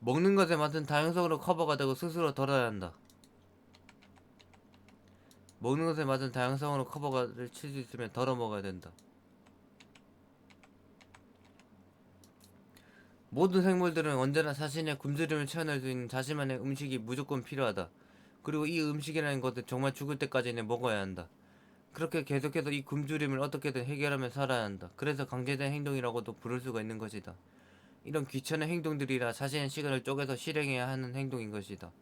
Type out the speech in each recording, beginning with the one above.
먹는 것의 맛은 다양성으로 커버가 되고 스스로 덜어야 한다. 먹는 것의 맛은 다양성으로 커버를 칠 수 있으면 덜어 먹어야 된다. 모든 생물들은 언제나 자신의 굶주림을 채워낼 수 있는 자신만의 음식이 무조건 필요하다. 그리고 이 음식이라는 것은 정말 죽을 때까지는 먹어야 한다. 그렇게 계속해서 이 굶주림을 어떻게든 해결하며 살아야 한다. 그래서 강제된 행동이라고도 부를 수가 있는 것이다. 이런 귀찮은 행동들이라 자신의 시간을 쪼개서 실행해야 하는 행동인 것이다.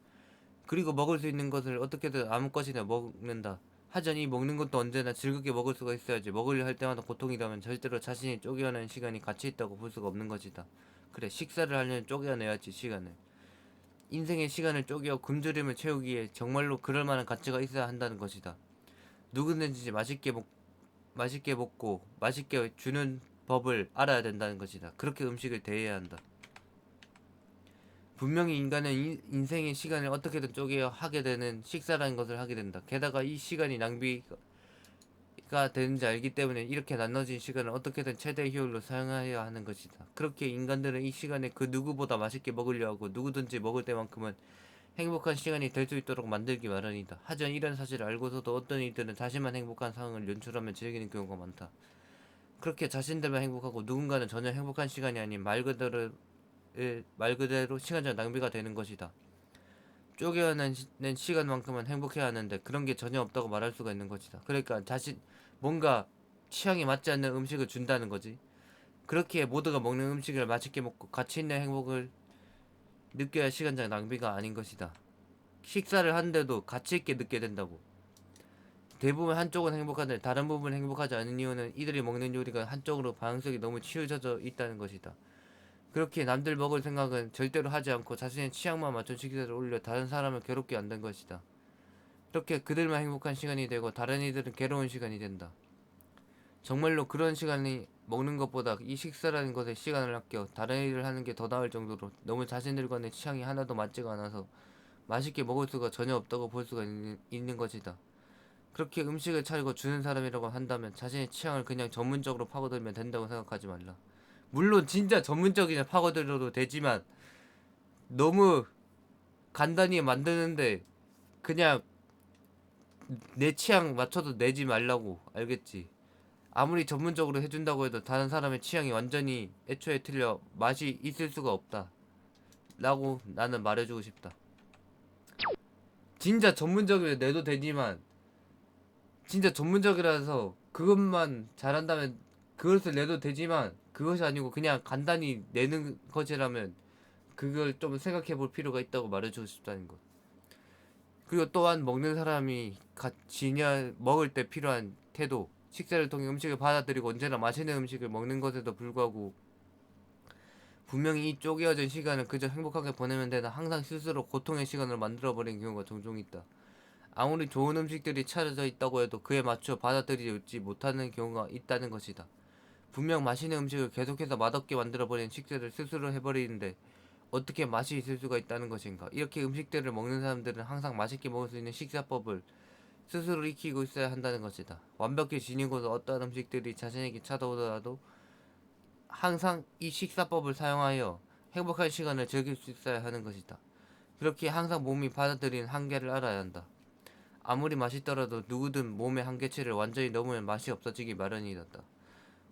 그리고 먹을 수 있는 것을 어떻게든 아무 것이나 먹는다. 하지만 이 먹는 것도 언제나 즐겁게 먹을 수가 있어야지. 먹으려 할 때마다 고통이라면 절대로 자신이 쪼개어낸 시간이 가치 있다고 볼 수가 없는 것이다. 그래, 식사를 하려면 쪼개어내야지 시간을. 인생의 시간을 쪼개어 굶주림을 채우기에 정말로 그럴 만한 가치가 있어야 한다는 것이다. 누구든지 맛있게 먹고 맛있게 주는 법을 알아야 된다는 것이다. 그렇게 음식을 대해야 한다. 분명히 인간은 인생의 시간을 어떻게든 쪼개어 하게 되는 식사라는 것을 하게 된다. 게다가 이 시간이 낭비가 되는지 알기 때문에 이렇게 나눠진 시간을 어떻게든 최대 효율로 사용해야 하는 것이다. 그렇게 인간들은 이 시간에 그 누구보다 맛있게 먹으려 하고 누구든지 먹을 때만큼은 행복한 시간이 될 수 있도록 만들기 마련이다. 하지만 이런 사실을 알고서도 어떤 이들은 자신만 행복한 상황을 연출하며 즐기는 경우가 많다. 그렇게 자신들만 행복하고 누군가는 전혀 행복한 시간이 아닌 말 그대로 시간적 낭비가 되는 것이다. 쪼개어낸 시간만큼은 행복해야 하는데 그런 게 전혀 없다고 말할 수가 있는 것이다. 그러니까 뭔가 취향에 맞지 않는 음식을 준다는 거지. 그렇게 모두가 먹는 음식을 맛있게 먹고 가치 있는 행복을 느껴야 시간적 낭비가 아닌 것이다. 식사를 하는데도 가치 있게 느껴야 된다고. 대부분 한쪽은 행복한데 다른 부분은 행복하지 않은 이유는 이들이 먹는 요리가 한쪽으로 방향성이 너무 치우쳐져 있다는 것이다. 그렇게 남들 먹을 생각은 절대로 하지 않고 자신의 취향만 맞춘 식사를 올려 다른 사람을 괴롭게 만든 것이다. 이렇게 그들만 행복한 시간이 되고 다른 이들은 괴로운 시간이 된다. 정말로 그런 시간이 먹는 것보다 이 식사라는 것에 시간을 아껴 다른 일을 하는 게 더 나을 정도로 너무 자신들과의 취향이 하나도 맞지가 않아서 맛있게 먹을 수가 전혀 없다고 볼 수가 있는 것이다. 그렇게 음식을 차리고 주는 사람이라고 한다면 자신의 취향을 그냥 전문적으로 파고들면 된다고 생각하지 말라. 물론 진짜 전문적이냐 파고들어도 되지만 너무 간단히 만드는데 그냥 내 취향 맞춰도 내지 말라고. 알겠지? 아무리 전문적으로 해준다고 해도 다른 사람의 취향이 완전히 애초에 틀려 맛이 있을 수가 없다 라고 나는 말해주고 싶다. 진짜 전문적이면 내도 되지만 진짜 전문적이라서 그것만 잘한다면 그것을 내도 되지만 그것이 아니고 그냥 간단히 내는 것이라면 그걸 좀 생각해 볼 필요가 있다고 말해주고 싶다는 것. 그리고 또한 먹는 사람이 지냐 먹을 때 필요한 태도, 식사를 통해 음식을 받아들이고 언제나 맛있는 음식을 먹는 것에도 불구하고 분명히 이 쪼개어진 시간을 그저 행복하게 보내면 되나 항상 스스로 고통의 시간을 만들어버리는 경우가 종종 있다. 아무리 좋은 음식들이 차려져 있다고 해도 그에 맞춰 받아들이지 못하는 경우가 있다는 것이다. 분명 맛있는 음식을 계속해서 맛없게 만들어버리는 식사를 스스로 해버리는데 어떻게 맛이 있을 수가 있다는 것인가. 이렇게 음식들을 먹는 사람들은 항상 맛있게 먹을 수 있는 식사법을 스스로 익히고 있어야 한다는 것이다. 완벽히 지니고서 어떠한 음식들이 자신에게 찾아오더라도 항상 이 식사법을 사용하여 행복한 시간을 즐길 수 있어야 하는 것이다. 그렇게 항상 몸이 받아들이는 한계를 알아야 한다. 아무리 맛있더라도 누구든 몸의 한계치를 완전히 넘으면 맛이 없어지기 마련이다.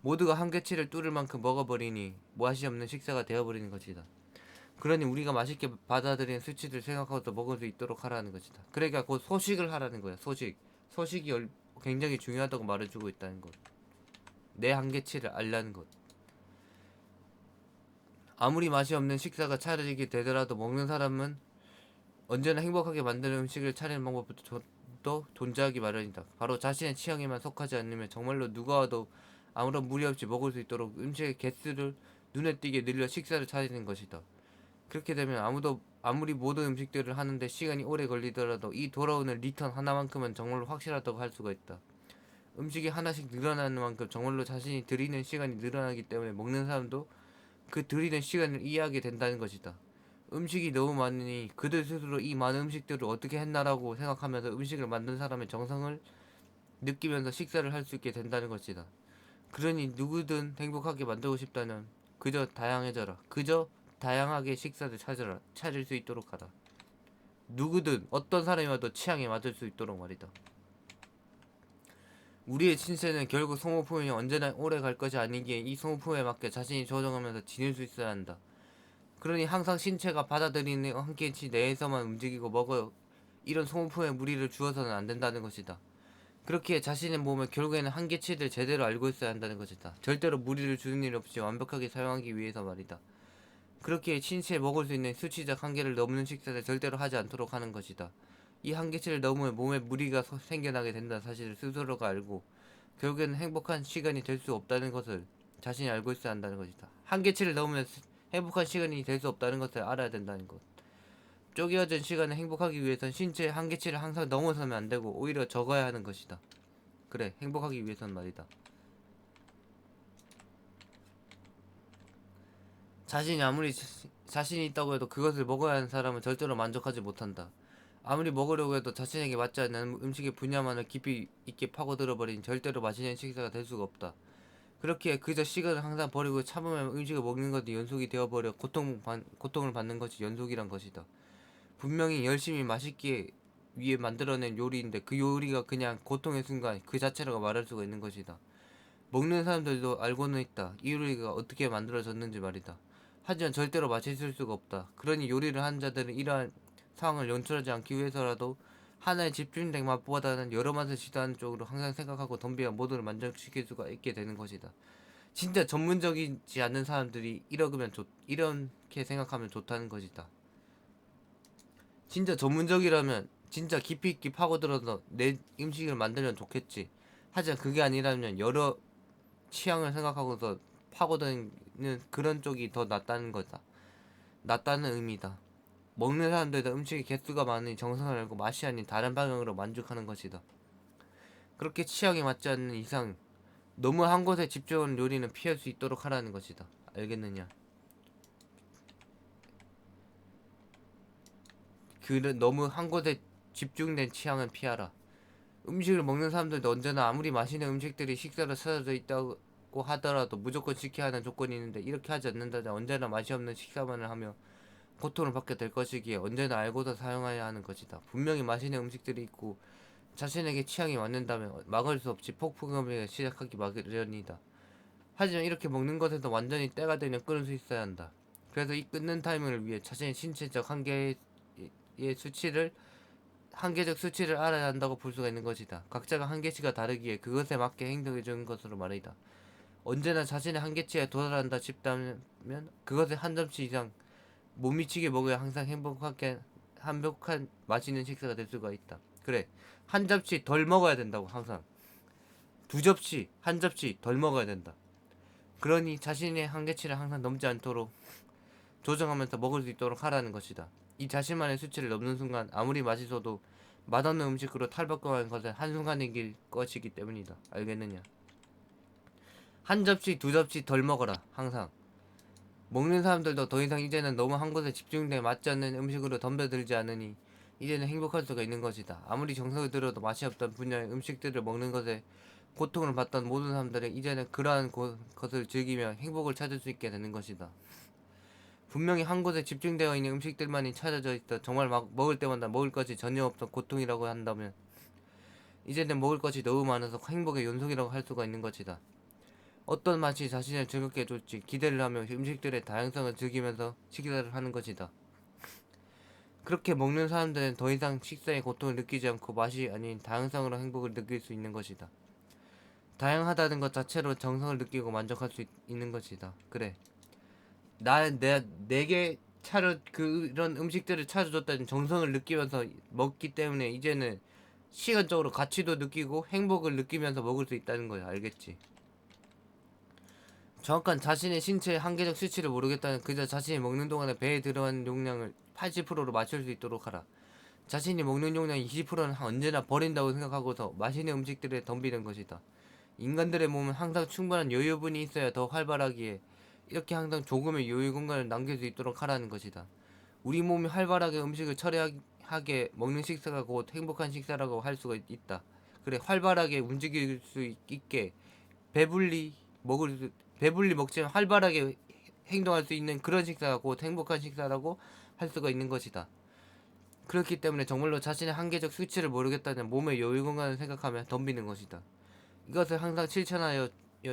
모두가 한계치를 뚫을 만큼 먹어버리니 맛이 없는 식사가 되어버리는 것이다. 그러니 우리가 맛있게 받아들이는 수치를 생각하고 먹을 수 있도록 하라는 것이다. 그러니까 곧 소식을 하라는 거야. 소식이 굉장히 중요하다고 말해주고 있다는 것. 내 한계치를 알라는 것. 아무리 맛이 없는 식사가 차려지게 되더라도 먹는 사람은 언제나 행복하게 만드는 음식을 차리는 방법부터 존재하기 마련이다. 바로 자신의 취향에만 속하지 않으면 정말로 누가 와도 아무런 무리 없이 먹을 수 있도록 음식의 개수를 눈에 띄게 늘려 식사를 차리는 것이다. 그렇게 되면 아무리 모든 음식들을 하는데 시간이 오래 걸리더라도 이 돌아오는 리턴 하나만큼은 정말로 확실하다고 할 수가 있다. 음식이 하나씩 늘어나는 만큼 정말로 자신이 들이는 시간이 늘어나기 때문에 먹는 사람도 그 들이는 시간을 이해하게 된다는 것이다. 음식이 너무 많으니 그들 스스로 이 많은 음식들을 어떻게 했나라고 생각하면서 음식을 만든 사람의 정성을 느끼면서 식사를 할 수 있게 된다는 것이다. 그러니 누구든 행복하게 만들고 싶다면 그저 다양해져라. 그저 다양하게 식사를 찾을 수 있도록 하라. 누구든 어떤 사람이 와도 취향에 맞을 수 있도록 말이다. 우리의 신체는 결국 소모품이 언제나 오래 갈 것이 아니기에 이 소모품에 맞게 자신이 조정하면서 지낼 수 있어야 한다. 그러니 항상 신체가 받아들이는 한계치 내에서만 움직이고 먹어 이런 소모품에 무리를 주어서는 안 된다는 것이다. 그렇기에 자신의 몸을 결국에는 한계치를 제대로 알고 있어야 한다는 것이다. 절대로 무리를 주는 일 없이 완벽하게 사용하기 위해서 말이다. 그렇기에 신체에 먹을 수 있는 수치적 한계를 넘는 식사를 절대로 하지 않도록 하는 것이다. 이 한계치를 넘으면 몸에 무리가 생겨나게 된다는 사실을 스스로가 알고 결국에는 행복한 시간이 될 수 없다는 것을 자신이 알고 있어야 한다는 것이다. 한계치를 넘으면 행복한 시간이 될 수 없다는 것을 알아야 된다는 것. 쪼개어진 시간을 행복하기 위해선 신체의 한계치를 항상 넘어서면 안 되고 오히려 적어야 하는 것이다. 그래, 행복하기 위해선 말이다. 자신이 아무리 자신이 있다고 해도 그것을 먹어야 하는 사람은 절대로 만족하지 못한다. 아무리 먹으려고 해도 자신에게 맞지 않는 음식의 분야만을 깊이 있게 파고들어버린 절대로 맛있는 식사가 될 수가 없다. 그렇기에 그저 시간을 항상 버리고 참으면 음식을 먹는 것이 연속이 되어버려 고통을 받는 것이 연속이란 것이다. 분명히 열심히 맛있게 위해 만들어낸 요리인데 그 요리가 그냥 고통의 순간 그 자체라고 말할 수가 있는 것이다. 먹는 사람들도 알고는 있다. 이 요리가 어떻게 만들어졌는지 말이다. 하지만 절대로 맛있을 수가 없다. 그러니 요리를 하는 자들은 이러한 상황을 연출하지 않기 위해서라도 하나에 집중된 맛보다는 여러 맛을 시도하는 쪽으로 항상 생각하고 덤비어 모두를 만족시킬 수가 있게 되는 것이다. 진짜 전문적이지 않는 사람들이 이렇게 생각하면 좋다는 것이다. 진짜 전문적이라면 진짜 깊이 있게 파고들어서 내 음식을 만들면 좋겠지. 하지만 그게 아니라면 여러 취향을 생각하고서 파고드는 그런 쪽이 더 낫다는 거다. 낫다는 의미다. 먹는 사람들도 음식의 개수가 많으니 정성을 알고 맛이 아닌 다른 방향으로 만족하는 것이다. 그렇게 취향에 맞지 않는 이상 너무 한 곳에 집중하는 요리는 피할 수 있도록 하라는 것이다. 알겠느냐? 너무 한 곳에 집중된 취향은 피하라. 음식을 먹는 사람들도 언제나 아무리 맛있는 음식들이 식사로 찾아져 있다고 하더라도 무조건 지켜야 하는 조건이 있는데 이렇게 하지 않는다면 언제나 맛이 없는 식사만을 하며 고통을 받게 될 것이기에 언제나 알고도 사용해야 하는 것이다. 분명히 맛있는 음식들이 있고 자신에게 취향이 맞는다면 막을 수 없이 폭풍함을 시작하기 마련이다. 하지만 이렇게 먹는 것에서 완전히 때가 되면 끊을 수 있어야 한다. 그래서 이 끊는 타이밍을 위해 자신의 신체적 한계적 수치를 알아야 한다고 볼 수가 있는 것이다. 각자가 한계치가 다르기에 그것에 맞게 행동해 주는 것으로 말이다. 언제나 자신의 한계치에 도달한다 싶다면 그것을 한 점씩 이상 못 미치게 먹어야 항상 행복한 맛있는 식사가 될 수가 있다. 그래, 한 접시 덜 먹어야 된다고. 항상 두 접시 한 접시 덜 먹어야 된다. 그러니 자신의 한계치를 항상 넘지 않도록 조정하면서 먹을 수 있도록 하라는 것이다. 이 자신만의 수치를 넘는 순간 아무리 맛있어도 맛없는 음식으로 탈바꿈하는 것은 한순간일 것이기 때문이다. 알겠느냐? 한 접시 두 접시 덜 먹어라. 항상 먹는 사람들도 더 이상 이제는 너무 한 곳에 집중돼 맞지 않는 음식으로 덤벼들지 않으니 이제는 행복할 수가 있는 것이다. 아무리 정성을 들여도 맛이 없던 분야의 음식들을 먹는 것에 고통을 받던 모든 사람들은 이제는 그러한 것을 즐기며 행복을 찾을 수 있게 되는 것이다. 분명히 한 곳에 집중되어 있는 음식들만이 찾아져 있어 정말 먹을 때마다 먹을 것이 전혀 없던 고통이라고 한다면 이제는 먹을 것이 너무 많아서 행복의 연속이라고 할 수가 있는 것이다. 어떤 맛이 자신을 즐겁게 해줄지 기대를 하며 음식들의 다양성을 즐기면서 식사를 하는 것이다. 그렇게 먹는 사람들은 더 이상 식사의 고통을 느끼지 않고 맛이 아닌 다양성으로 행복을 느낄 수 있는 것이다. 다양하다는 것 자체로 정성을 느끼고 만족할 수 있는 것이다. 그래, 내게 그런 음식들을 차려줬다는 정성을 느끼면서 먹기 때문에 이제는 시간적으로 가치도 느끼고 행복을 느끼면서 먹을 수 있다는 거야. 알겠지? 정확한 자신의 신체의 한계적 수치를 모르겠다는 그저 자신이 먹는 동안에 배에 들어가는 용량을 80%로 맞출 수 있도록 하라. 자신이 먹는 용량 20%는 언제나 버린다고 생각하고서 맛있는 음식들에 덤비는 것이다. 인간들의 몸은 항상 충분한 여유분이 있어야 더 활발하기에 이렇게 항상 조금의 여유 공간을 남길 수 있도록 하라는 것이다. 우리 몸이 활발하게 음식을 처리하게 먹는 식사가 곧 행복한 식사라고 할 수가 있다. 그래, 활발하게 움직일 수 있게 배불리 먹지만 활발하게 행동할 수 있는 그런 식사가 곧 행복한 식사라고 할 수가 있는 것이다. 그렇기 때문에 정말로 자신의 한계적 수치를 모르겠다는 몸의 여유 공간을 생각하며 덤비는 것이다. 이것을 항상 실천하여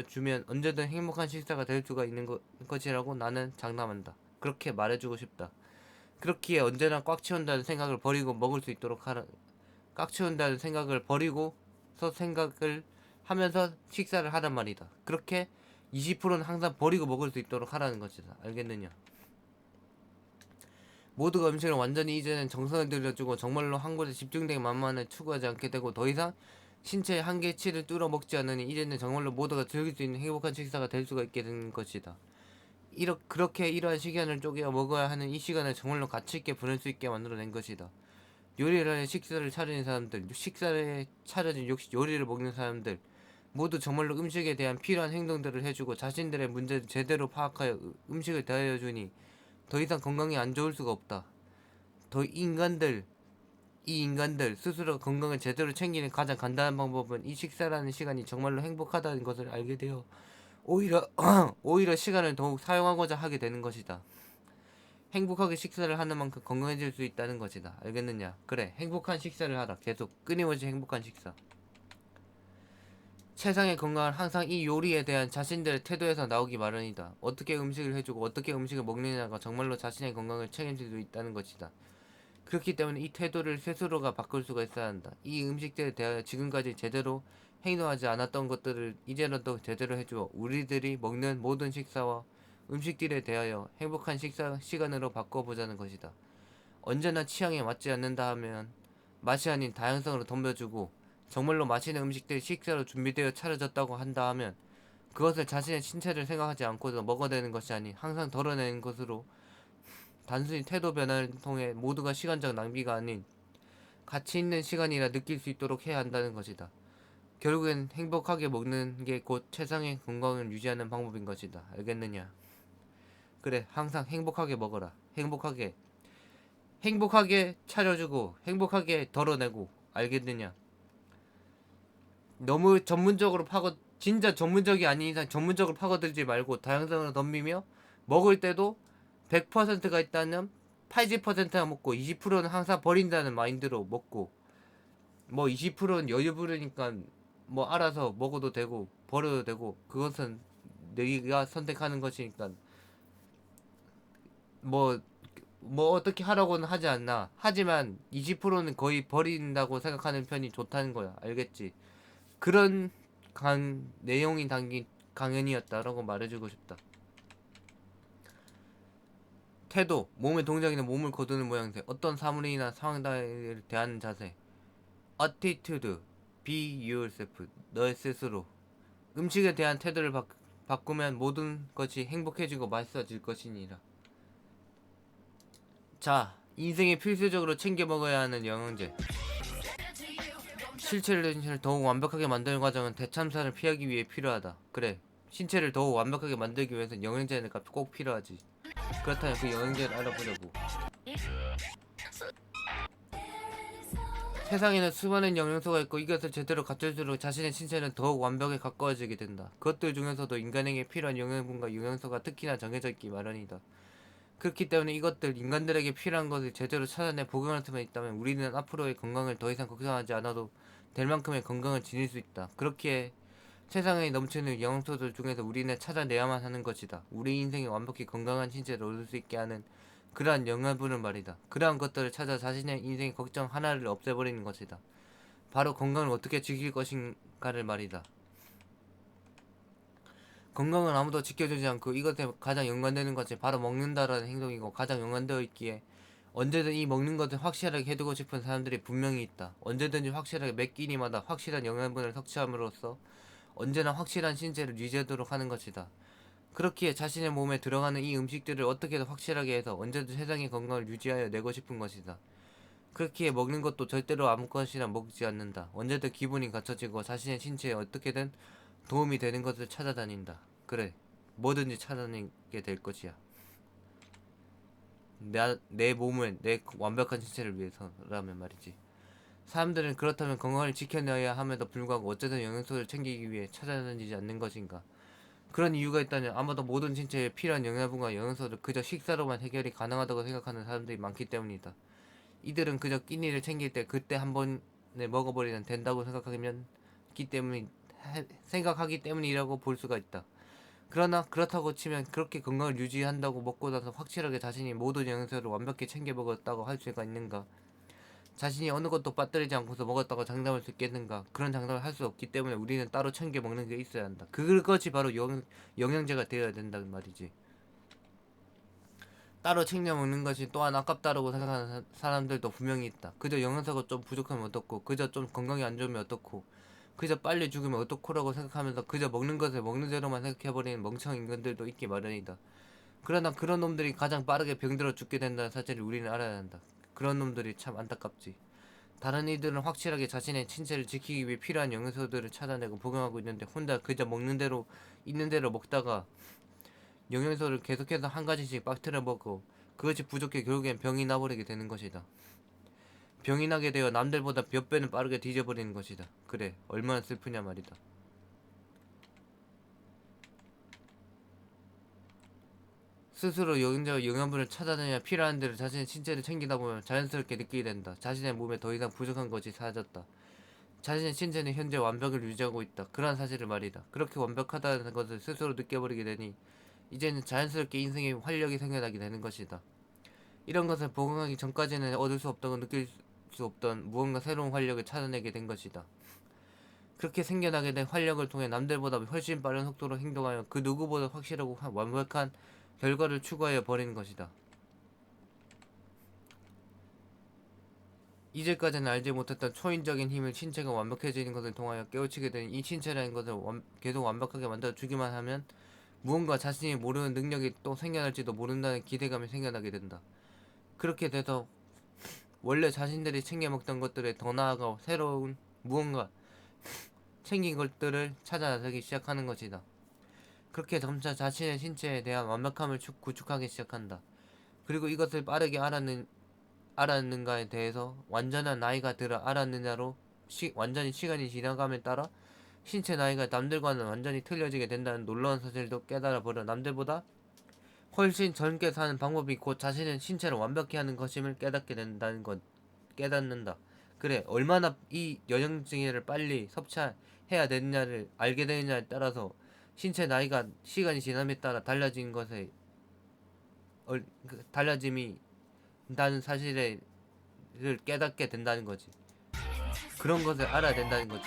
주면 언제든 행복한 식사가 될 수가 있는 것이라고 나는 장담한다. 그렇게 말해주고 싶다. 그렇기에 언제나 꽉 채운다는 생각을 버리고 먹을 수 있도록 하라. 꽉 채운다는 생각을 버리고서 생각을 하면서 식사를 하란 말이다. 그렇게 20%는 항상 버리고 먹을 수 있도록 하라는 것이다. 알겠느냐? 모두가 음식을 완전히 이제는 정성을 들여주고 정말로 한 곳에 집중된 맛만을 추구하지 않게 되고 더 이상 신체의 한계치를 뚫어 먹지 않으니 이제는 정말로 모두가 즐길 수 있는 행복한 식사가 될 수가 있게 된 것이다. 그렇게 이러한 시간을 쪼개어 먹어야 하는 이 시간을 정말로 가치있게 보낼 수 있게 만들어낸 것이다. 요리를 하여 식사를 차리는 사람들, 식사를 차려진 요리를 먹는 사람들 모두 정말로 음식에 대한 필요한 행동들을 해주고 자신들의 문제를 제대로 파악하여 음식을 대하여 주니 더 이상 건강이 안 좋을 수가 없다. 이 인간들 스스로 건강을 제대로 챙기는 가장 간단한 방법은 이 식사라는 시간이 정말로 행복하다는 것을 알게 되어 오히려 오히려 시간을 더욱 사용하고자 하게 되는 것이다. 행복하게 식사를 하는 만큼 건강해질 수 있다는 것이다. 알겠느냐? 그래, 행복한 식사를 하라. 계속 끊임없이 행복한 식사. 세상의 건강은 항상 이 요리에 대한 자신들의 태도에서 나오기 마련이다. 어떻게 음식을 해주고 어떻게 음식을 먹느냐가 정말로 자신의 건강을 책임질 수 있다는 것이다. 그렇기 때문에 이 태도를 스스로가 바꿀 수가 있어야 한다. 이 음식들에 대하여 지금까지 제대로 행동하지 않았던 것들을 이제라도 제대로 해주어 우리들이 먹는 모든 식사와 음식들에 대하여 행복한 식사 시간으로 바꿔보자는 것이다. 언제나 취향에 맞지 않는다 하면 맛이 아닌 다양성으로 덤벼주고 정말로 맛있는 음식들이 식사로 준비되어 차려졌다고 한다 하면 그것을 자신의 신체를 생각하지 않고도 먹어내는 것이 아닌 항상 덜어내는 것으로 단순히 태도 변화를 통해 모두가 시간적 낭비가 아닌 가치 있는 시간이라 느낄 수 있도록 해야 한다는 것이다. 결국엔 행복하게 먹는 게 곧 최상의 건강을 유지하는 방법인 것이다. 알겠느냐? 그래, 항상 행복하게 먹어라. 행복하게 차려주고 행복하게 덜어내고. 알겠느냐? 너무 전문적으로 진짜 전문적이 아닌 이상 전문적으로 파고들지 말고 다양성으로 덤비며 먹을 때도 100%가 있다면 80%나 먹고 20%는 항상 버린다는 마인드로 먹고 뭐 20%는 여유 부르니까 뭐 알아서 먹어도 되고 버려도 되고 그것은 네가 선택하는 것이니까 뭐 어떻게 하라고는 하지 않나. 하지만 20%는 거의 버린다고 생각하는 편이 좋다는 거야. 알겠지? 그런 내용이 담긴 강연이었다라고 말해주고 싶다. 태도, 몸의 동작이나 몸을 거두는 모양새, 어떤 사물이나 상황에 대하는 자세. attitude, be yourself, 너의 스스로. 음식에 대한 태도를 바꾸면 모든 것이 행복해지고 맛있어질 것이니라. 자, 인생에 필수적으로 챙겨 먹어야 하는 영양제. 신체를 더욱 완벽하게 만드는 과정은 대참사를 피하기 위해 필요하다. 그래, 신체를 더욱 완벽하게 만들기 위해서는 영양제가 꼭 필요하지. 그렇다면 그 영양제를 알아보려고. 세상에는 수많은 영양소가 있고 이것을 제대로 갖출수록 자신의 신체는 더욱 완벽에 가까워지게 된다. 그것들 중에서도 인간에게 필요한 영양분과 영양소가 특히나 정해져 있기 마련이다. 그렇기 때문에 이것들 인간들에게 필요한 것을 제대로 찾아내 복용할 수만 있다면 우리는 앞으로의 건강을 더 이상 걱정하지 않아도 될 만큼의 건강을 지닐 수 있다. 그렇기에 세상에 넘치는 영양소들 중에서 우리는 찾아내야만 하는 것이다. 우리 인생에 완벽히 건강한 신체를 얻을 수 있게 하는 그러한 영양분을 말이다. 그러한 것들을 찾아 자신의 인생의 걱정 하나를 없애버리는 것이다. 바로 건강을 어떻게 지킬 것인가를 말이다. 건강은 아무도 지켜주지 않고 이것에 가장 연관되는 것이 바로 먹는다라는 행동이고 가장 연관되어 있기에 언제든 이 먹는 것을 확실하게 해두고 싶은 사람들이 분명히 있다. 언제든지 확실하게 매 끼니마다 확실한 영양분을 섭취함으로써 언제나 확실한 신체를 유지하도록 하는 것이다. 그렇기에 자신의 몸에 들어가는 이 음식들을 어떻게든 확실하게 해서 언제든 세상의 건강을 유지하여 내고 싶은 것이다. 그렇기에 먹는 것도 절대로 아무것이나 먹지 않는다. 언제든 기분이 갖춰지고 자신의 신체에 어떻게든 도움이 되는 것을 찾아다닌다. 그래, 뭐든지 찾아내게 될 것이야. 내 몸을 내 완벽한 신체를 위해서라면 말이지. 사람들은 그렇다면 건강을 지켜내야 함에도 불구하고 어쩌든 영양소를 챙기기 위해 찾아다니지 않는 것인가. 그런 이유가 있다면 아마도 모든 신체에 필요한 영양분과 영양소를 그저 식사로만 해결이 가능하다고 생각하는 사람들이 많기 때문이다. 이들은 그저 끼니를 챙길 때 그때 한 번에 먹어버리면 된다고 생각하기 때문이라고 볼 수가 있다. 그러나 그렇다고 치면 그렇게 건강을 유지한다고 먹고 나서 확실하게 자신이 모든 영양소를 완벽히 챙겨 먹었다고 할 수가 있는가? 자신이 어느 것도 빠뜨리지 않고서 먹었다고 장담할 수 있겠는가? 그런 장담을 할 수 없기 때문에 우리는 따로 챙겨 먹는 게 있어야 한다. 그것이 바로 영양제가 되어야 된다는 말이지. 따로 챙겨 먹는 것이 또한 아깝다라고 생각하는 사람들도 분명히 있다. 그저 영양소가 좀 부족하면 어떻고, 그저 좀 건강이 안 좋으면 어떻고, 그저 빨리 죽으면 어떡하라고 생각하면서 그저 먹는 것을 먹는 대로만 생각해버리는 멍청한 인간들도 있기 마련이다. 그러나 그런 놈들이 가장 빠르게 병들어 죽게 된다는 사실을 우리는 알아야 한다. 그런 놈들이 참 안타깝지. 다른 이들은 확실하게 자신의 신체를 지키기 위해 필요한 영양소들을 찾아내고 복용하고 있는데 혼자 그저 먹는 대로 있는 대로 먹다가 영양소를 계속해서 한 가지씩 빠뜨려 먹고 그것이 부족해 결국엔 병이 나버리게 되는 것이다. 병이 나게 되어 남들보다 몇 배는 빠르게 뒤져버리는 것이다. 그래, 얼마나 슬프냐 말이다. 스스로 영양제와 영양분을 찾아내야 필요한 대로 자신의 신체를 챙기다 보면 자연스럽게 느끼게 된다. 자신의 몸에 더 이상 부족한 것이 사라졌다. 자신의 신체는 현재 완벽을 유지하고 있다. 그러한 사실을 말이다. 그렇게 완벽하다는 것을 스스로 느껴버리게 되니 이제는 자연스럽게 인생에 활력이 생겨나게 되는 것이다. 이런 것을 복용하기 전까지는 얻을 수 없다고 느낄 수 없던 무언가 새로운 활력을 찾아내게 된 것이다. 그렇게 생겨나게 된 활력을 통해 남들보다 훨씬 빠른 속도로 행동하여 그 누구보다 확실하고 완벽한 결과를 추구하여 버리는 것이다. 이제까지는 알지 못했던 초인적인 힘을 신체가 완벽해지는 것을 통하여 깨우치게 된 이 신체라는 것을 계속 완벽하게 만들어 주기만 하면 무언가 자신이 모르는 능력이 또 생겨날지도 모른다는 기대감이 생겨나게 된다. 그렇게 돼서 원래 자신들이 챙겨 먹던 것들에 더 나아가 새로운 무언가 챙긴 것들을 찾아 나서기 시작하는 것이다. 그렇게 점차 자신의 신체에 대한 완벽함을 구축하기 시작한다. 그리고 이것을 빠르게 알았는가에 대해서 완전한 나이가 들어 알았느냐로 완전히 시간이 지나감에 따라 신체 나이가 남들과는 완전히 틀려지게 된다는 놀라운 사실도 깨달아 버려 남들보다 훨씬 젊게 사는 방법이 곧 자신의 신체를 완벽히 하는 것임을 깨닫게 된다는 것 깨닫는다. 그래, 얼마나 이 영양제를 빨리 섭취해야 되느냐를 알게 되느냐에 따라서 신체 나이가 시간이 지남에 따라 달라진 것에 달라짐이 있다는 사실을 깨닫게 된다는 거지. 그런 것을 알아야 된다는 거지.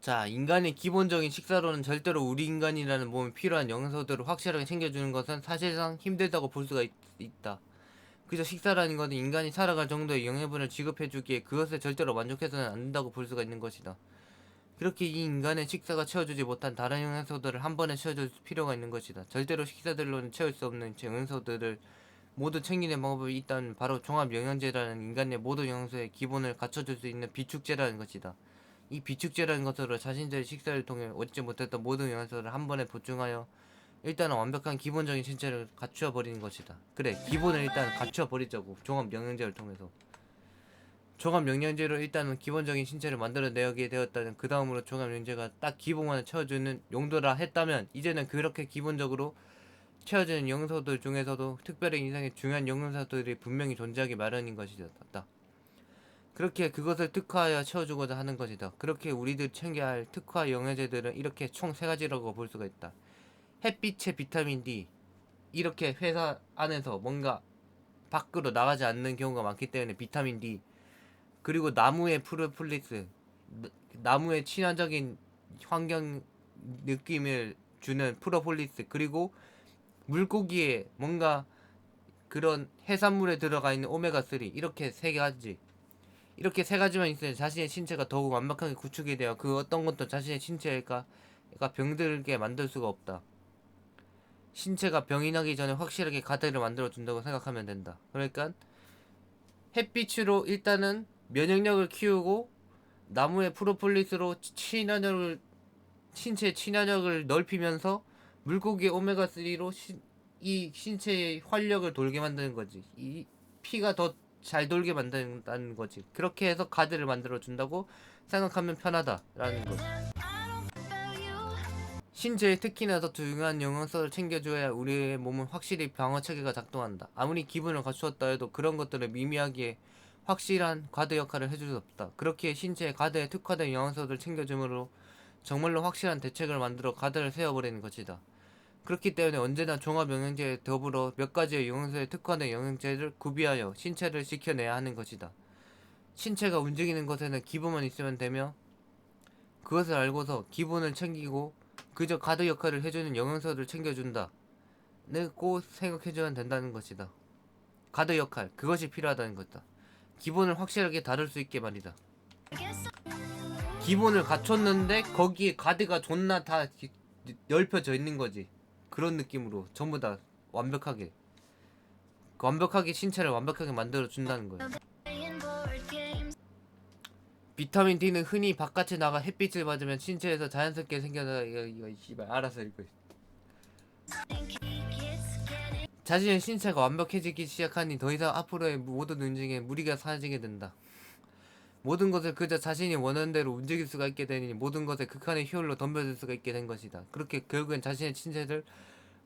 자, 인간의 기본적인 식사로는 절대로 우리 인간이라는 몸에 필요한 영양소들을 확실하게 챙겨주는 것은 사실상 힘들다고 볼 수가 있다. 그저 식사라는 것은 인간이 살아갈 정도의 영양분을 지급해주기에 그것에 절대로 만족해서는 안 된다고 볼 수가 있는 것이다. 그렇게 이 인간의 식사가 채워주지 못한 다른 영양소들을 한 번에 채워줄 필요가 있는 것이다. 절대로 식사들로는 채울 수 없는 영양소들을 모두 챙기는 방법이 있다면 바로 종합영양제라는 인간의 모든 영양소의 기본을 갖춰줄 수 있는 비축제라는 것이다. 이 비축제라는 것으로 자신들의 식사를 통해 얻지 못했던 모든 영양소를 한 번에 보충하여 일단은 완벽한 기본적인 신체를 갖추어 버리는 것이다. 그래, 기본을 일단 갖추어 버리자고. 종합영양제를 통해서 종합영양제로 일단은 기본적인 신체를 만들어내게 되었다는 그 다음으로 종합영양제가 딱 기본만을 채워주는 용도라 했다면 이제는 그렇게 기본적으로 채워지는 영양소들 중에서도 특별히 인생에 중요한 영양소들이 분명히 존재하기 마련인 것이다. 그렇게 그것을 특화하여 채워주고자 하는 것이다. 그렇게 우리들 챙겨야 할 특화 영양제들은 이렇게 총 3가지라고 볼 수가 있다. 햇빛의 비타민 D, 이렇게 회사 안에서 뭔가 밖으로 나가지 않는 경우가 많기 때문에 비타민 D, 그리고 나무의 프로폴리스, 나무의 친화적인 환경 느낌을 주는 프로폴리스, 그리고 물고기에 뭔가 그런 해산물에 들어가 있는 오메가3, 이렇게 3가지, 이렇게 3가지만 있으면 자신의 신체가 더욱 완벽하게 구축이 되어 그 어떤 것도 자신의 신체가 병들게 만들 수가 없다. 신체가 병이 나기 전에 확실하게 가드를 만들어 준다고 생각하면 된다. 그러니까 햇빛으로 일단은 면역력을 키우고 나무의 프로폴리스로 신체의 친화력을 넓히면서 물고기의 오메가3로 이 신체의 활력을 돌게 만드는 거지. 이 피가 더 잘 돌게 만든다는 거지. 그렇게 해서 가드를 만들어 준다고 생각하면 편하다라는 거지. 신체에 특히나 더 중요한 영양소를 챙겨줘야 우리의 몸은 확실히 방어 체계가 작동한다. 아무리 기분을 갖추었다 해도 그런 것들을 미미하게 확실한 가드 역할을 해줄 수 없다. 그렇기에 신체에 가드에 특화된 영양소를 챙겨주므로 정말로 확실한 대책을 만들어 가드를 세워버리는 것이다. 그렇기 때문에 언제나 종합영양제에 더불어 몇 가지의 영양소에 특화된 영양제를 구비하여 신체를 지켜내야 하는 것이다. 신체가 움직이는 것에는 기본만 있으면 되며 그것을 알고서 기본을 챙기고 그저 가드 역할을 해주는 영양소를 챙겨준다. 꼭 생각해줘야 된다는 것이다. 가드 역할, 그것이 필요하다는 것이다. 기본을 확실하게 다룰 수 있게 말이다. 기본을 갖췄는데 거기에 가드가 존나 다 넓혀져 있는 거지. 그런 느낌으로 전부 다 완벽하게 신체를 완벽하게 만들어 준다는 거야. 비타민 D는 흔히 바깥에 나가 햇빛을 받으면 신체에서 자연스럽게 생겨나. 이거 씨발 알아서 읽고. 자신의 신체가 완벽해지기 시작하니 더 이상 앞으로의 모든 움직임에 무리가 사라지게 된다. 모든 것을 그저 자신이 원하는 대로 움직일 수가 있게 되니 모든 것을 극한의 효율로 덤벼들 수가 있게 된 것이다. 그렇게 결국엔 자신의 신체를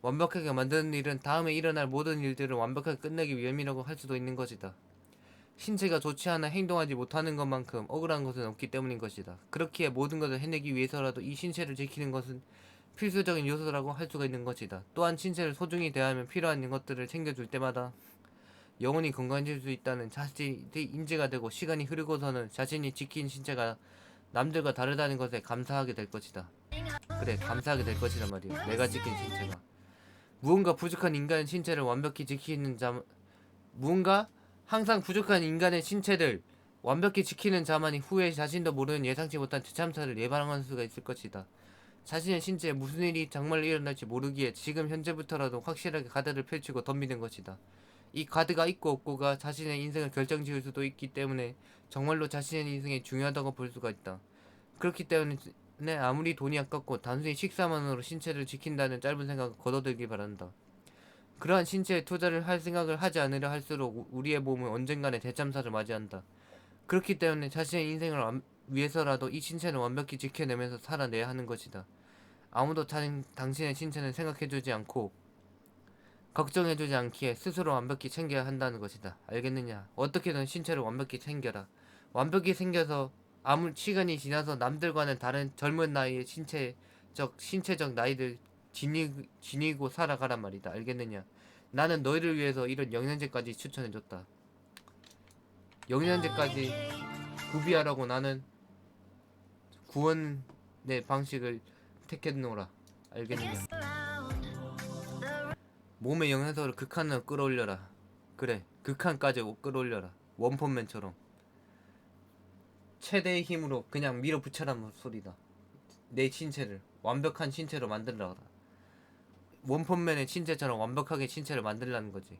완벽하게 만드는 일은 다음에 일어날 모든 일들을 완벽하게 끝내기 위함이라고 할 수도 있는 것이다. 신체가 좋지 않아 행동하지 못하는 것만큼 억울한 것은 없기 때문인 것이다. 그렇기에 모든 것을 해내기 위해서라도 이 신체를 지키는 것은 필수적인 요소라고 할 수가 있는 것이다. 또한 신체를 소중히 대하며 필요한 것들을 챙겨줄 때마다 영원히 건강해질 수 있다는 사실이 인지가 되고 시간이 흐르고서는 자신이 지킨 신체가 남들과 다르다는 것에 감사하게 될 것이다. 그래, 감사하게 될 것이란 말이야. 내가 지킨 신체가. 무언가 부족한 인간의 신체를 완벽히 지키는 무언가 항상 부족한 인간의 신체를 완벽히 지키는 자만이 후에 자신도 모르는 예상치 못한 대참사를 예방할 수가 있을 것이다. 자신의 신체에 무슨 일이 정말 일어날지 모르기에 지금 현재부터라도 확실하게 가드를 펼치고 덤비는 것이다. 이 가드가 있고 없고가 자신의 인생을 결정지을 수도 있기 때문에 정말로 자신의 인생이 중요하다고 볼 수가 있다. 그렇기 때문에 아무리 돈이 아깝고 단순히 식사만으로 신체를 지킨다는 짧은 생각을 거둬들기 바란다. 그러한 신체에 투자를 할 생각을 하지 않으려 할수록 우리의 몸은 언젠가는 대참사를 맞이한다. 그렇기 때문에 자신의 인생을 위해서라도 이 신체는 완벽히 지켜내면서 살아내야 하는 것이다. 아무도 당신의 신체는 생각해주지 않고 걱정해주지 않기에 스스로 완벽히 챙겨야 한다는 것이다. 알겠느냐? 어떻게든 신체를 완벽히 챙겨라. 완벽히 생겨서 아무 시간이 지나서 남들과는 다른 젊은 나이의 신체적 나이를 지니고 살아가란 말이다. 알겠느냐? 나는 너희를 위해서 이런 영양제까지 추천해줬다. 영양제까지 구비하라고 나는 구원의 방식을 택했노라. 알겠느냐? 몸의 영양소를 극한으로 끌어올려라. 그래, 극한까지 끌어올려라. 원펀맨처럼 최대의 힘으로 그냥 밀어붙여란 소리다. 내 신체를 완벽한 신체로 만들라다. 원펀맨의 신체처럼 완벽하게 신체를 만들라는 거지.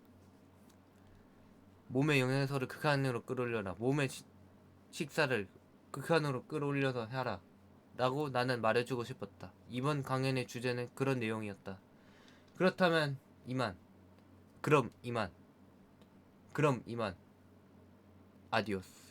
몸의 영양소를 극한으로 끌어올려라. 몸의 식사를 극한으로 끌어올려서 해라. 라고 나는 말해주고 싶었다. 이번 강연의 주제는 그런 내용이었다. 그렇다면 이만. 그럼 이만. 아디오스.